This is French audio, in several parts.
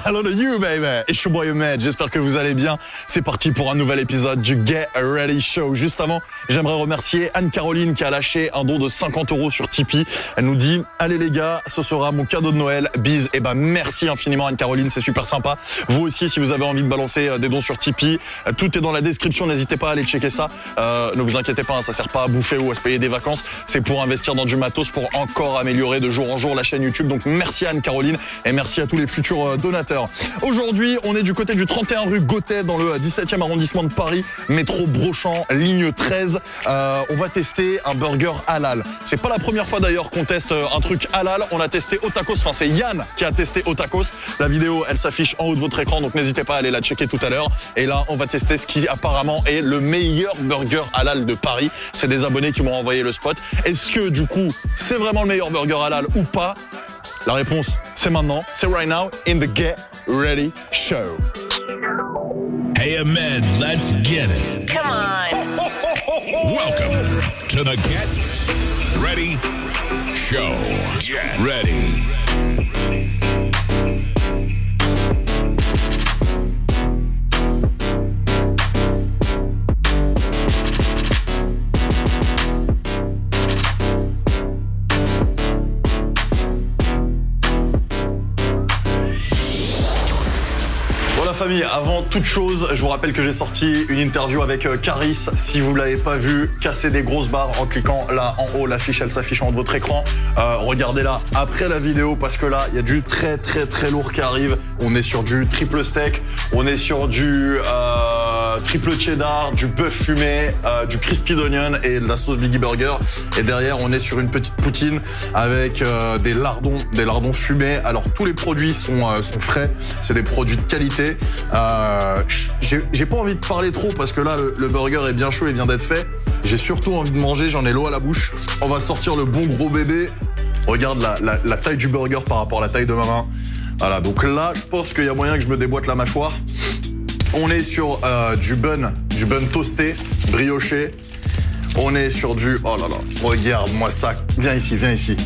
Hello to you, baby. Et je suis boy Ahmed, j'espère que vous allez bien. C'est parti pour un nouvel épisode du Get Ready Show. Juste avant, j'aimerais remercier Anne-Caroline qui a lâché un don de 50 € sur Tipeee. Elle nous dit, allez les gars, ce sera mon cadeau de Noël. Bise. Et ben merci infiniment Anne-Caroline, c'est super sympa. Vous aussi, si vous avez envie de balancer des dons sur Tipeee, tout est dans la description, n'hésitez pas à aller checker ça. Ne vous inquiétez pas, ça sert pas à bouffer ou à se payer des vacances. C'est pour investir dans du matos, pour encore améliorer de jour en jour la chaîne YouTube. Donc merci à Anne-Caroline et merci à tous les futurs donateurs. Aujourd'hui, on est du côté du 31 rue Gauthier dans le 17e arrondissement de Paris, métro Brochant, ligne 13. On va tester un burger halal. C'est pas la première fois d'ailleurs qu'on teste un truc halal. On a testé au tacos, enfin c'est Yann qui a testé au tacos. La vidéo, elle s'affiche en haut de votre écran, donc n'hésitez pas à aller la checker tout à l'heure. Et là, on va tester ce qui apparemment est le meilleur burger halal de Paris. C'est des abonnés qui m'ont envoyé le spot. Est-ce que du coup, c'est vraiment le meilleur burger halal ou pas? La réponse, c'est maintenant, c'est right now, in the Get Ready Show. Hey Ahmed, let's get it. Come on. Welcome to the Get Ready Show. Get ready. Famille, avant toute chose, je vous rappelle que j'ai sorti une interview avec Caris. Si vous l'avez pas vu, cassez des grosses barres en cliquant là en haut, l'affiche elle s'affiche en haut de votre écran. Regardez-la après la vidéo parce que là il y a du très lourd qui arrive. On est sur du triple steak, on est sur du triple cheddar, du bœuf fumé, du crispy d'onion et de la sauce Biggie Burger. Et derrière on est sur une petite poutine avec des lardons fumés. Alors tous les produits sont frais, c'est des produits de qualité. J'ai pas envie de parler trop parce que là le burger est bien chaud et vient d'être fait. J'ai surtout envie de manger, j'en ai l'eau à la bouche. On va sortir le bon gros bébé. Regarde la taille du burger par rapport à la taille de ma main. Voilà, donc là je pense qu'il y a moyen que je me déboîte la mâchoire. On est sur du bun toasté, brioché. On est sur du, oh là là, regarde-moi ça. Viens ici.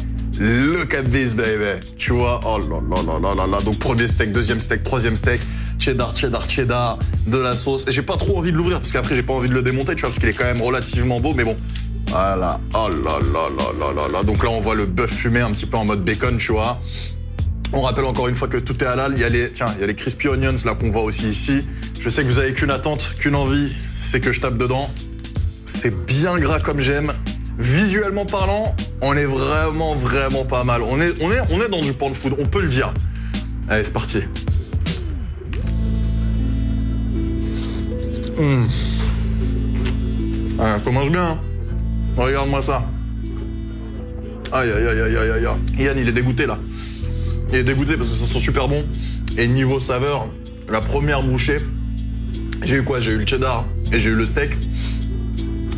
Look at this, baby. Tu vois, oh là. Donc premier steak, deuxième steak, troisième steak, cheddar, de la sauce. Et j'ai pas trop envie de l'ouvrir parce qu'après j'ai pas envie de le démonter, tu vois, parce qu'il est quand même relativement beau, mais bon. Voilà, oh là. Donc là on voit le bœuf fumé un petit peu en mode bacon, tu vois. On rappelle encore une fois que tout est halal. Il y a les crispy onions là qu'on voit aussi ici. Je sais que vous avez qu'une attente, qu'une envie, c'est que je tape dedans. C'est bien gras comme j'aime. Visuellement parlant, on est vraiment pas mal. On est dans du porn food, on peut le dire. Allez, c'est parti. Ah, ça mange bien. Hein. Regarde-moi ça. Aïe. Yann, il est dégoûté là. Il est dégoûté parce que ça sent super bon. Et niveau saveur, la première bouchée, j'ai eu quoi? J'ai eu le cheddar et j'ai eu le steak.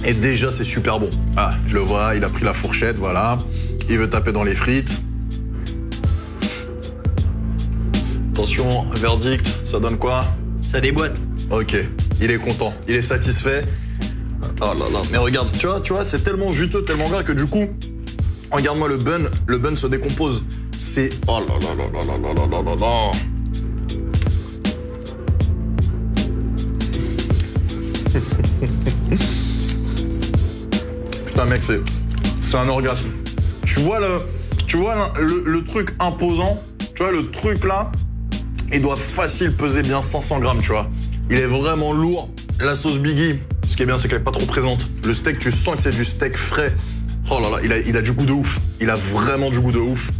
Et déjà, c'est super bon. Ah, je le vois, il a pris la fourchette, voilà. Il veut taper dans les frites. Attention, verdict, ça donne quoi? Ça déboîte. Ok, il est content, il est satisfait. Oh là là, mais regarde, tu vois, c'est tellement juteux, tellement gras que du coup, regarde-moi le bun se décompose. C'est... Oh là. Putain mec, c'est un orgasme. Tu vois le truc imposant, tu vois le truc là, il doit facile peser bien 500 grammes, tu vois. Il est vraiment lourd. La sauce Biggie, ce qui est bien c'est qu'elle est pas trop présente. Le steak, tu sens que c'est du steak frais. Oh là là, il a du goût de ouf. Il a vraiment du goût de ouf.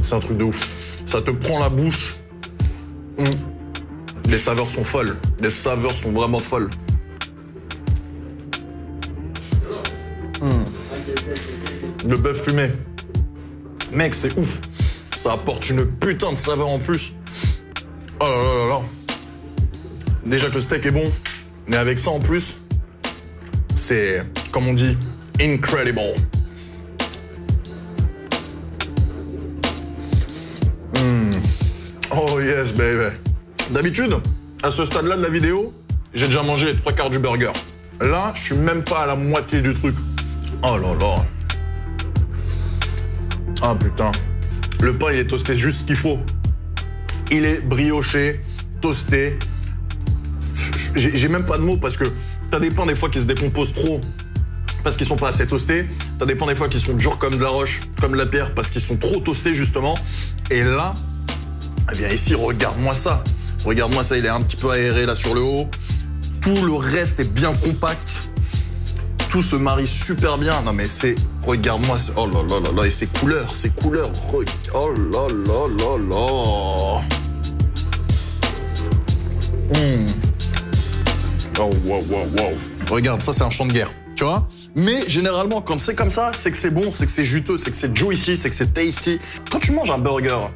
C'est un truc de ouf. Ça te prend la bouche. Les saveurs sont folles. Les saveurs sont vraiment folles. Le bœuf fumé. Mec, c'est ouf. Ça apporte une putain de saveur en plus. Oh là. Déjà que le steak est bon, mais avec ça en plus, c'est, comme on dit, incredible. Oh yes, baby. D'habitude, à ce stade-là de la vidéo, j'ai déjà mangé les 3/4 du burger. Là, je suis même pas à la moitié du truc. Oh là là. Ah putain. Le pain, il est toasté juste ce qu'il faut. Il est brioché, toasté. J'ai même pas de mots parce que t'as des pains des fois qui se décomposent trop parce qu'ils sont pas assez toastés. T'as des pains des fois qui sont durs comme de la roche, comme de la pierre parce qu'ils sont trop toastés justement. Et là, eh bien ici, regarde-moi ça. Regarde-moi ça, il est un petit peu aéré là sur le haut. Tout le reste est bien compact. Tout se marie super bien. Non mais c'est... Regarde-moi, oh là là là là, et ces couleurs. Oh là là là là. Oh wow wow wow. Regarde, ça c'est un champ de guerre, tu vois. Mais généralement, quand c'est comme ça, c'est que c'est bon, c'est que c'est juteux, c'est que c'est juicy, c'est que c'est tasty. Quand tu manges un burger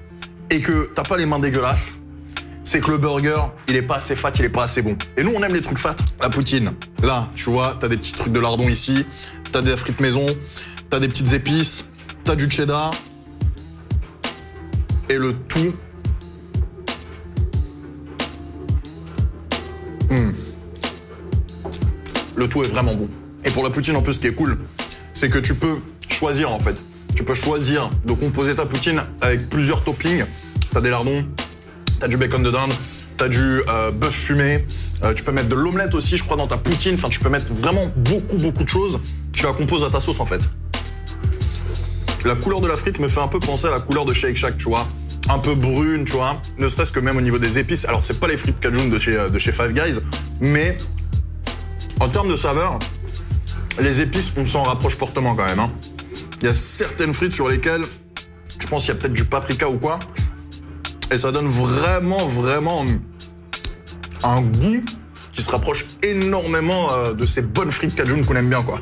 et que t'as pas les mains dégueulasses, c'est que le burger, il est pas assez fat, il est pas assez bon. Et nous, on aime les trucs fat. La poutine, là, tu vois, t'as des petits trucs de lardon ici, t'as des frites maison, t'as des petites épices, t'as du cheddar. Et le tout... Le tout est vraiment bon. Et pour la poutine, en plus, ce qui est cool, c'est que tu peux choisir, en fait. Tu peux choisir de composer ta poutine avec plusieurs toppings. T'as des lardons, t'as du bacon de dinde, t'as du bœuf fumé, tu peux mettre de l'omelette aussi, je crois, dans ta poutine. Enfin, tu peux mettre vraiment beaucoup de choses. Tu la composes à ta sauce, en fait. La couleur de la frite me fait un peu penser à la couleur de Shake Shack, tu vois. Un peu brune, tu vois. Ne serait-ce que même au niveau des épices. Alors, c'est pas les frites Cajun de chez Five Guys, mais en termes de saveur, les épices, on s'en rapproche fortement quand même. Hein. Il y a certaines frites sur lesquelles, je pense qu'il y a peut-être du paprika ou quoi, et ça donne vraiment un goût qui se rapproche énormément de ces bonnes frites Cajun qu'on aime bien, quoi.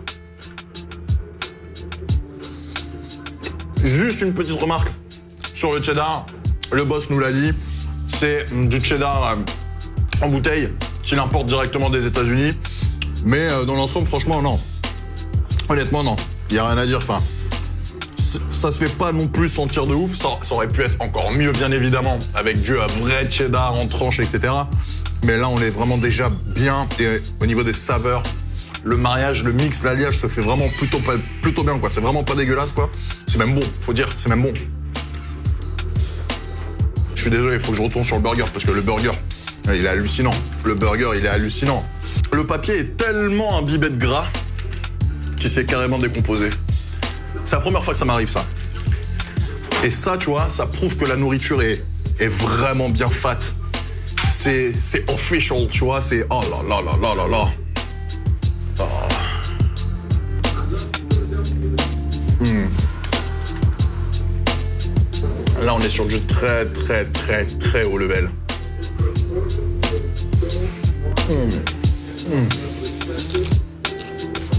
Juste une petite remarque sur le cheddar. Le boss nous l'a dit, c'est du cheddar en bouteille qu'il importe directement des États-Unis. Mais dans l'ensemble, franchement, non. Honnêtement, non. Il n'y a rien à dire. Enfin, ça se fait pas non plus sentir de ouf. Ça aurait pu être encore mieux, bien évidemment, avec du vrai cheddar en tranche, etc. Mais là, on est vraiment déjà bien. Et au niveau des saveurs, le mariage, le mix, l'alliage se fait vraiment plutôt bien, quoi. C'est vraiment pas dégueulasse, quoi. C'est même bon, faut dire, c'est même bon. Je suis désolé, il faut que je retourne sur le burger, parce que le burger, il est hallucinant. Le burger, il est hallucinant. Le papier est tellement imbibé de gras qu'il s'est carrément décomposé. C'est la première fois que ça m'arrive, ça. Et ça, tu vois, ça prouve que la nourriture est vraiment bien fat. C'est official, tu vois, c'est... Oh là là là là là là. Oh. Là, on est sur du très haut level.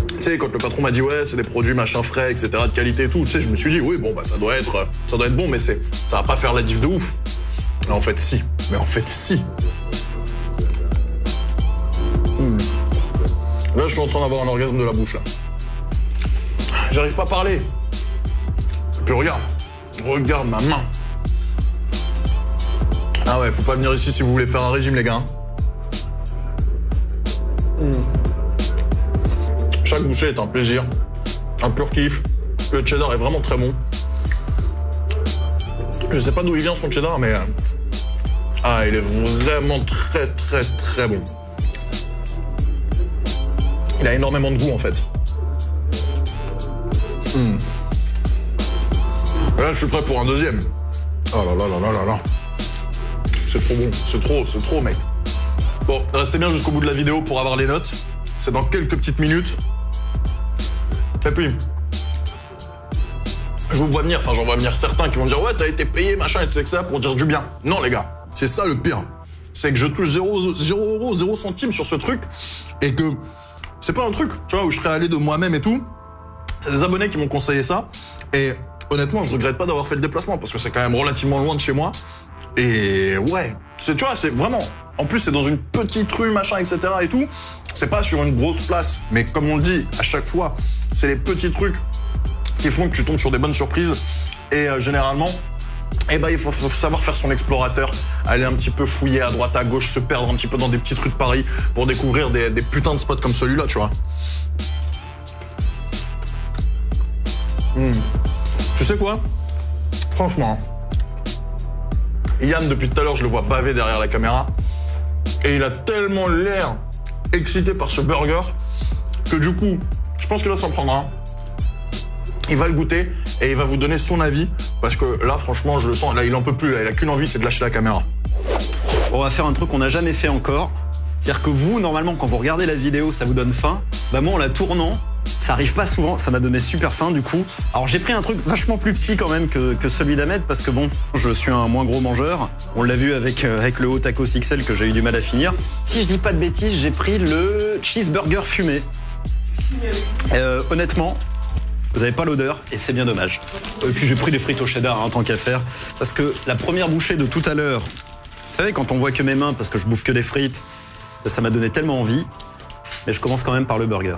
Tu sais, quand le patron m'a dit ouais, c'est des produits machin frais, etc., de qualité et tout, tu sais, je me suis dit oui, bon bah ça doit être bon, mais ça va pas faire la diff de ouf. Mais en fait si. Là, je suis en train d'avoir un orgasme de la bouche là. J'arrive pas à parler. Puis regarde ma main. Ah ouais, faut pas venir ici si vous voulez faire un régime, les gars. Chaque bouchée est un plaisir, un pur kiff. Le cheddar est vraiment très bon. Je sais pas d'où il vient son cheddar, mais il est vraiment très bon. Il a énormément de goût en fait. Là, je suis prêt pour un deuxième. Oh là là là là là là. C'est trop bon, c'est trop mec. Bon, restez bien jusqu'au bout de la vidéo pour avoir les notes. C'est dans quelques petites minutes. Et puis, je vous vois venir, j'en vois venir certains qui vont dire ouais, t'as été payé, machin, et tu sais que ça pour dire du bien. Non les gars, c'est ça le pire. C'est que je touche 0 euros, 0 centimes sur ce truc et que c'est pas un truc, tu vois, où je serais allé de moi-même et tout. C'est des abonnés qui m'ont conseillé ça et honnêtement, je regrette pas d'avoir fait le déplacement parce que c'est quand même relativement loin de chez moi. Et ouais, tu vois, c'est vraiment... En plus, c'est dans une petite rue, machin, etc. et tout. C'est pas sur une grosse place. Mais comme on le dit à chaque fois, c'est les petits trucs qui font que tu tombes sur des bonnes surprises. Et généralement, il faut savoir faire son explorateur, aller un petit peu fouiller à droite, à gauche, se perdre un petit peu dans des petites rues de Paris pour découvrir des putains de spots comme celui-là, tu vois. Tu sais quoi ? franchement, Yann, depuis tout à l'heure, je le vois baver derrière la caméra. Et il a tellement l'air excité par ce burger que du coup, je pense qu'il va s'en prendre un. Il va le goûter et il va vous donner son avis. Parce que là, franchement, je le sens, là, il en peut plus. Là, il a qu'une envie, c'est de lâcher la caméra. On va faire un truc qu'on n'a jamais fait encore. C'est-à-dire que vous, normalement, quand vous regardez la vidéo, ça vous donne faim. Bah moi, en la tournant, ça arrive pas souvent. Ça m'a donné super faim, du coup. Alors, j'ai pris un truc vachement plus petit quand même que celui d'Ahmed, parce que bon, je suis un moins gros mangeur. On l'a vu avec le haut tacos XL que j'ai eu du mal à finir. Si je dis pas de bêtises, j'ai pris le cheeseburger fumé. Honnêtement, vous avez pas l'odeur et c'est bien dommage. Et puis j'ai pris des frites au cheddar, tant qu'à faire. Parce que la première bouchée de tout à l'heure, vous savez, quand on voit que mes mains, parce que je bouffe que des frites, ça m'a donné tellement envie. Mais je commence quand même par le burger.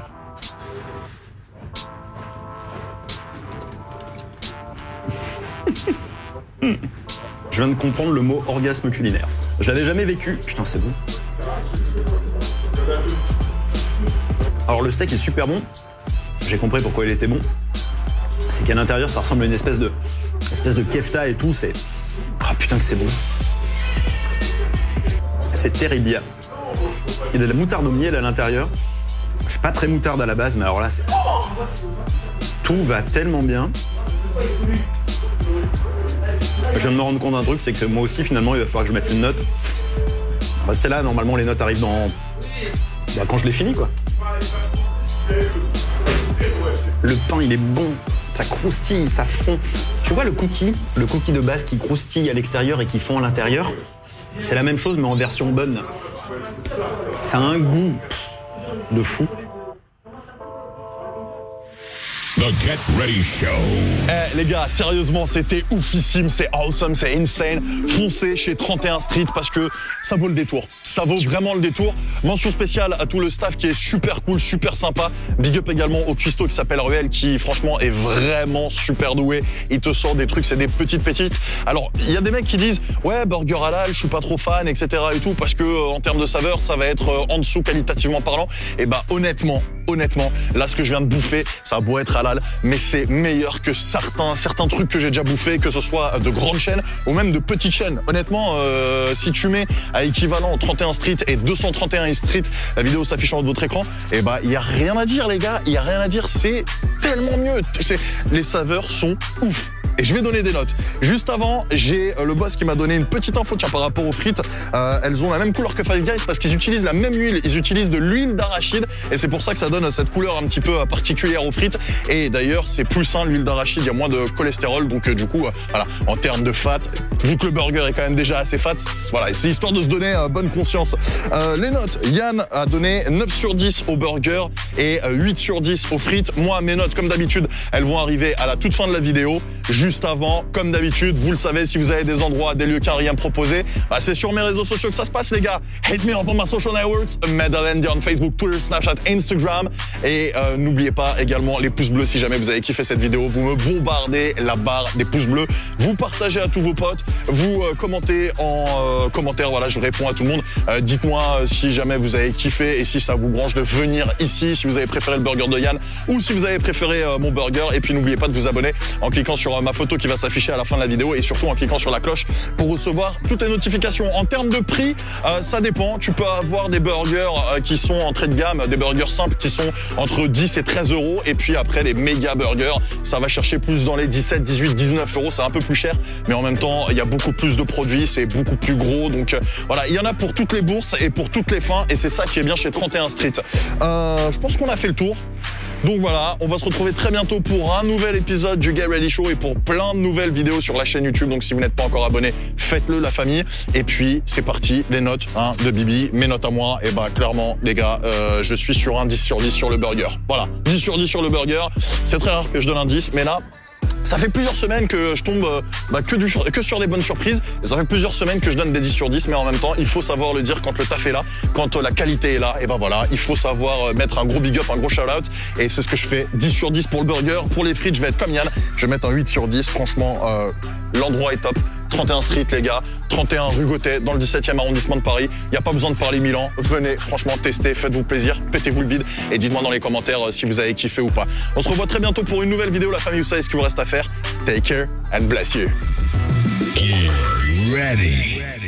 Je viens de comprendre le mot orgasme culinaire. Je l'avais jamais vécu. Putain, c'est bon. Alors le steak est super bon. J'ai compris pourquoi il était bon. C'est qu'à l'intérieur, ça ressemble à une espèce de kefta et tout. C'est... Ah putain que c'est bon. C'est terrible. Il y a de la moutarde au miel à l'intérieur. Je suis pas très moutarde à la base, mais alors là, c'est... Tout va tellement bien. Je viens de me rendre compte d'un truc, c'est que moi aussi, finalement, il va falloir que je mette une note. Restez là, normalement, les notes arrivent dans... Bah, quand je l'ai fini, quoi. Le pain, il est bon. Ça croustille, ça fond. Tu vois le cookie de base qui croustille à l'extérieur et qui fond à l'intérieur, c'est la même chose, mais en version bonne. Ça a un goût de fou. The Get Ready Show. Eh les gars, sérieusement, c'était oufissime, c'est awesome, c'est insane. Foncez chez 31 Street parce que ça vaut le détour. Ça vaut vraiment le détour. Mention spéciale à tout le staff qui est super cool, super sympa. Big up également au cuistot qui s'appelle Ruel qui franchement est vraiment super doué. Il te sort des trucs, c'est des petites pépites. Alors, il y a des mecs qui disent « Ouais, burger halal, je suis pas trop fan, etc. » et tout parce que en termes de saveur, ça va être en dessous qualitativement parlant. Et bah honnêtement, là ce que je viens de bouffer, ça a beau être halal, mais c'est meilleur que certains trucs que j'ai déjà bouffés, que ce soit de grandes chaînes ou même de petites chaînes. Honnêtement, si tu mets à équivalent 31 Street et 231 Street, la vidéo s'affiche en haut de votre écran, et bah il y a rien à dire les gars, il y a rien à dire, c'est tellement mieux. Les saveurs sont ouf. Et je vais donner des notes. Juste avant, j'ai le boss qui m'a donné une petite info par rapport aux frites. Elles ont la même couleur que Five Guys parce qu'ils utilisent la même huile. Ils utilisent de l'huile d'arachide et c'est pour ça que ça donne cette couleur un petit peu particulière aux frites. Et d'ailleurs, c'est plus sain l'huile d'arachide, il y a moins de cholestérol. Donc du coup, voilà, en termes de fat, vu que le burger est quand même déjà assez fat, voilà, c'est histoire de se donner bonne conscience. Les notes, Yann a donné 9 sur 10 au burger et 8 sur 10 aux frites. Moi, mes notes, comme d'habitude, elles vont arriver à la toute fin de la vidéo. Juste avant, comme d'habitude, vous le savez, si vous avez des endroits, des lieux qu'un rien proposé, bah c'est sur mes réseaux sociaux que ça se passe, les gars. Hit me up on my social networks, Madeleine on Facebook, Twitter, Snapchat, Instagram. Et n'oubliez pas également les pouces bleus si jamais vous avez kiffé cette vidéo. Vous me bombardez la barre des pouces bleus. Vous partagez à tous vos potes. Vous commentez en commentaire. Voilà, je réponds à tout le monde. Dites-moi si jamais vous avez kiffé et si ça vous branche de venir ici, si vous avez préféré le burger de Yann ou si vous avez préféré mon burger. Et puis n'oubliez pas de vous abonner en cliquant sur ma photo qui va s'afficher à la fin de la vidéo et surtout en cliquant sur la cloche pour recevoir toutes les notifications. En termes de prix, ça dépend. Tu peux avoir des burgers qui sont entrée de gamme, des burgers simples qui sont entre 10 et 13 euros. Et puis après, les méga burgers, ça va chercher plus dans les 17, 18, 19 euros. C'est un peu plus cher, mais en même temps, il y a beaucoup plus de produits, c'est beaucoup plus gros. Donc voilà, il y en a pour toutes les bourses et pour toutes les fins. Et c'est ça qui est bien chez 31 Street. Je pense qu'on a fait le tour. Donc voilà, on va se retrouver très bientôt pour un nouvel épisode du Get Ready Show et pour plein de nouvelles vidéos sur la chaîne YouTube. Donc si vous n'êtes pas encore abonné, faites-le la famille. Et puis c'est parti, les notes de Bibi, mes notes à moi. Et bah clairement les gars, je suis sur un 10 sur 10 sur le burger. Voilà, 10 sur 10 sur le burger. C'est très rare que je donne un 10, mais là... Ça fait plusieurs semaines que je tombe que sur des bonnes surprises. Et ça fait plusieurs semaines que je donne des 10 sur 10. Mais en même temps, il faut savoir le dire quand le taf est là, quand la qualité est là. Et ben voilà, il faut savoir mettre un gros big up, un gros shout out. Et c'est ce que je fais. 10 sur 10 pour le burger. Pour les frites, je vais être comme Yann. Je vais mettre un 8 sur 10. Franchement, l'endroit est top. 31 Street, les gars. 31 rue Gauthier, dans le 17e arrondissement de Paris. Il n'y a pas besoin de parler Milan. Venez, franchement, testez, faites-vous plaisir, pétez-vous le bide et dites-moi dans les commentaires si vous avez kiffé ou pas. On se revoit très bientôt pour une nouvelle vidéo, la famille. Vous savez ce qu'il vous reste à faire. Take care and bless you. Get ready.